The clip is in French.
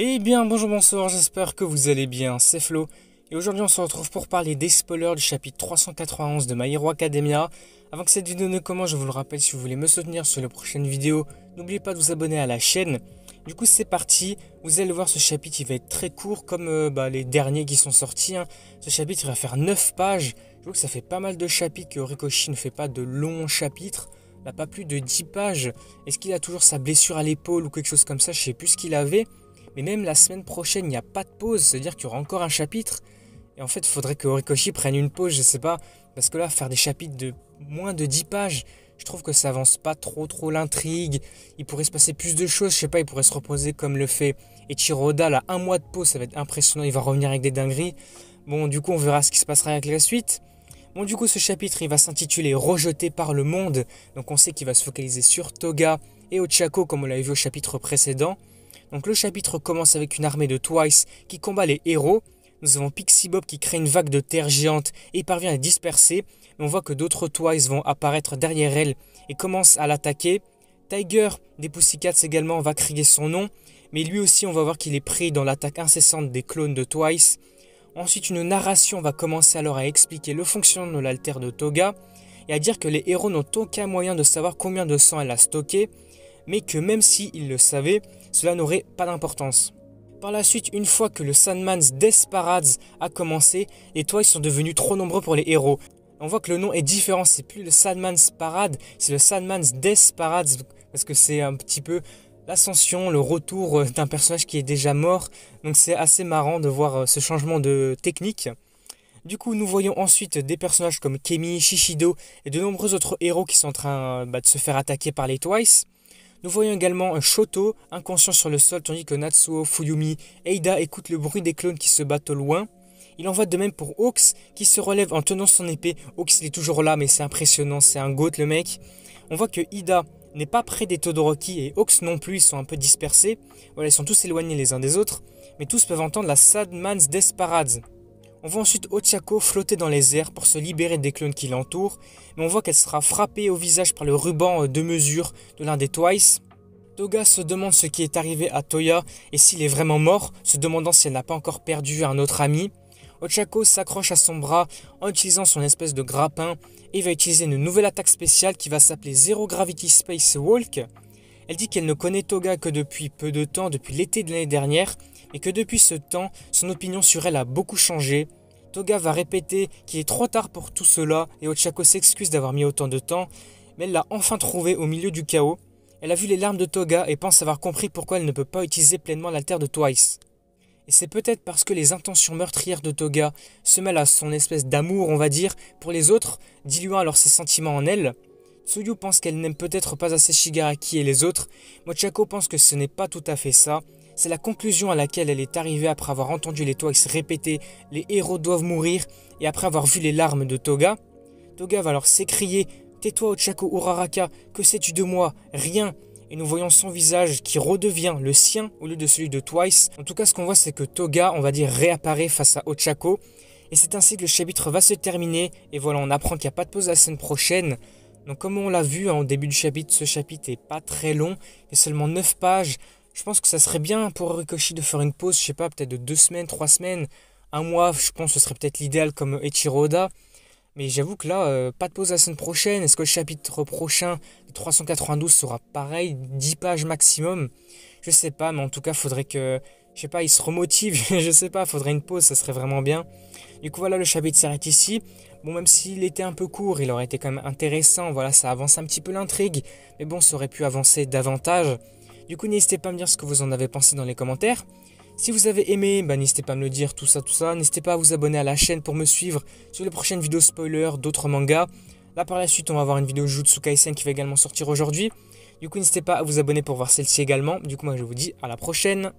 Eh bien, bonjour, bonsoir, j'espère que vous allez bien, c'est Flo. Et aujourd'hui, on se retrouve pour parler des spoilers du chapitre 391 de My Hero Academia. Avant que cette vidéo ne commence, je vous le rappelle, si vous voulez me soutenir sur les prochaines vidéos, n'oubliez pas de vous abonner à la chaîne. Du coup, c'est parti. Vous allez voir, ce chapitre, il va être très court, comme les derniers qui sont sortis. Ce chapitre, il va faire 9 pages. Je vois que ça fait pas mal de chapitres, que Horikoshi ne fait pas de longs chapitres. Il n'a pas plus de 10 pages. Est-ce qu'il a toujours sa blessure à l'épaule ou quelque chose comme ça? Je sais plus ce qu'il avait. Mais même la semaine prochaine, il n'y a pas de pause, c'est-à-dire qu'il y aura encore un chapitre. Et en fait, il faudrait que Horikoshi prenne une pause, je sais pas. Parce que là, faire des chapitres de moins de 10 pages, je trouve que ça avance pas trop l'intrigue. Il pourrait se passer plus de choses, je sais pas, il pourrait se reposer comme le fait Eiichiro Oda. Là, un mois de pause, ça va être impressionnant, il va revenir avec des dingueries. Bon, du coup, on verra ce qui se passera avec la suite. Bon, du coup, ce chapitre, il va s'intituler Rejeté par le monde. Donc, on sait qu'il va se focaliser sur Toga et Ochako, comme on l'avait vu au chapitre précédent. Donc le chapitre commence avec une armée de Twice qui combat les héros. Nous avons Pixie Bob qui crée une vague de terre géante et parvient à les disperser. Mais on voit que d'autres Twice vont apparaître derrière elle et commencent à l'attaquer. Tiger des Pussycats également va crier son nom. Mais lui aussi, on va voir qu'il est pris dans l'attaque incessante des clones de Twice. Ensuite, une narration va commencer alors à expliquer le fonctionnement de l'alter de Toga et à dire que les héros n'ont aucun moyen de savoir combien de sang elle a stocké, mais que même s'ils le savaient, cela n'aurait pas d'importance. Par la suite, une fois que le Sandman's Death Parades a commencé, les Twice sont devenus trop nombreux pour les héros. On voit que le nom est différent, c'est plus le Sandman's Parade, c'est le Sandman's Death Parades, parce que c'est un petit peu l'ascension, le retour d'un personnage qui est déjà mort. Donc c'est assez marrant de voir ce changement de technique. Du coup, nous voyons ensuite des personnages comme Kemi, Shishido et de nombreux autres héros qui sont en train de se faire attaquer par les Twice. Nous voyons également un Shoto, inconscient sur le sol, tandis que Natsuo, Fuyumi et Ida écoutent le bruit des clones qui se battent au loin. Il en va de même pour Hawks, qui se relève en tenant son épée. Hawks, il est toujours là, mais c'est impressionnant, c'est un goat le mec. On voit que Ida n'est pas près des Todoroki et Hawks non plus, ils sont un peu dispersés. Voilà, ils sont tous éloignés les uns des autres, mais tous peuvent entendre la Sandman's Death Parades. On voit ensuite Ochako flotter dans les airs pour se libérer des clones qui l'entourent, mais on voit qu'elle sera frappée au visage par le ruban de mesure de l'un des Twice. Toga se demande ce qui est arrivé à Toya et s'il est vraiment mort, se demandant si elle n'a pas encore perdu un autre ami. Ochako s'accroche à son bras en utilisant son espèce de grappin et va utiliser une nouvelle attaque spéciale qui va s'appeler Zero Gravity Space Walk. Elle dit qu'elle ne connaît Toga que depuis peu de temps, depuis l'été de l'année dernière, et que depuis ce temps, son opinion sur elle a beaucoup changé. Toga va répéter qu'il est trop tard pour tout cela, et Ochako s'excuse d'avoir mis autant de temps, mais elle l'a enfin trouvé au milieu du chaos. Elle a vu les larmes de Toga et pense avoir compris pourquoi elle ne peut pas utiliser pleinement l'alter de Twice. Et c'est peut-être parce que les intentions meurtrières de Toga se mêlent à son espèce d'amour, on va dire, pour les autres, diluant alors ses sentiments en elle. Tsuyu pense qu'elle n'aime peut-être pas assez Shigaraki et les autres. Ochako pense que ce n'est pas tout à fait ça. C'est la conclusion à laquelle elle est arrivée après avoir entendu les Twice répéter « Les héros doivent mourir » et après avoir vu les larmes de Toga. Toga va alors s'écrier « Tais-toi Ochako Uraraka, que sais-tu de moi? Rien !» Et nous voyons son visage qui redevient le sien au lieu de celui de Twice. En tout cas, ce qu'on voit, c'est que Toga, on va dire, réapparaît face à Ochako. Et c'est ainsi que le chapitre va se terminer. Et voilà, on apprend qu'il n'y a pas de pause la semaine prochaine. Donc comme on l'a vu au début du chapitre, ce chapitre n'est pas très long. Il y a seulement 9 pages. Je pense que ça serait bien pour Horikoshi de faire une pause, je sais pas, peut-être de 2 semaines, 3 semaines, un mois. Je pense que ce serait peut-être l'idéal comme Eiichiro Oda. Mais j'avoue que là, pas de pause la semaine prochaine. Est-ce que le chapitre prochain, le 392, sera pareil, 10 pages maximum? Je sais pas, mais en tout cas, faudrait que, je sais pas, il se remotive. Je sais pas, faudrait une pause, ça serait vraiment bien. Du coup, voilà, le chapitre s'arrête ici. Bon, même s'il était un peu court, il aurait été quand même intéressant. Voilà, ça avance un petit peu l'intrigue. Mais bon, ça aurait pu avancer davantage. Du coup, n'hésitez pas à me dire ce que vous en avez pensé dans les commentaires. Si vous avez aimé, n'hésitez pas à me le dire, tout ça. N'hésitez pas à vous abonner à la chaîne pour me suivre sur les prochaines vidéos spoilers d'autres mangas. Là, par la suite, on va avoir une vidéo Jujutsu Kaisen qui va également sortir aujourd'hui. Du coup, n'hésitez pas à vous abonner pour voir celle-ci également. Du coup, moi, je vous dis à la prochaine.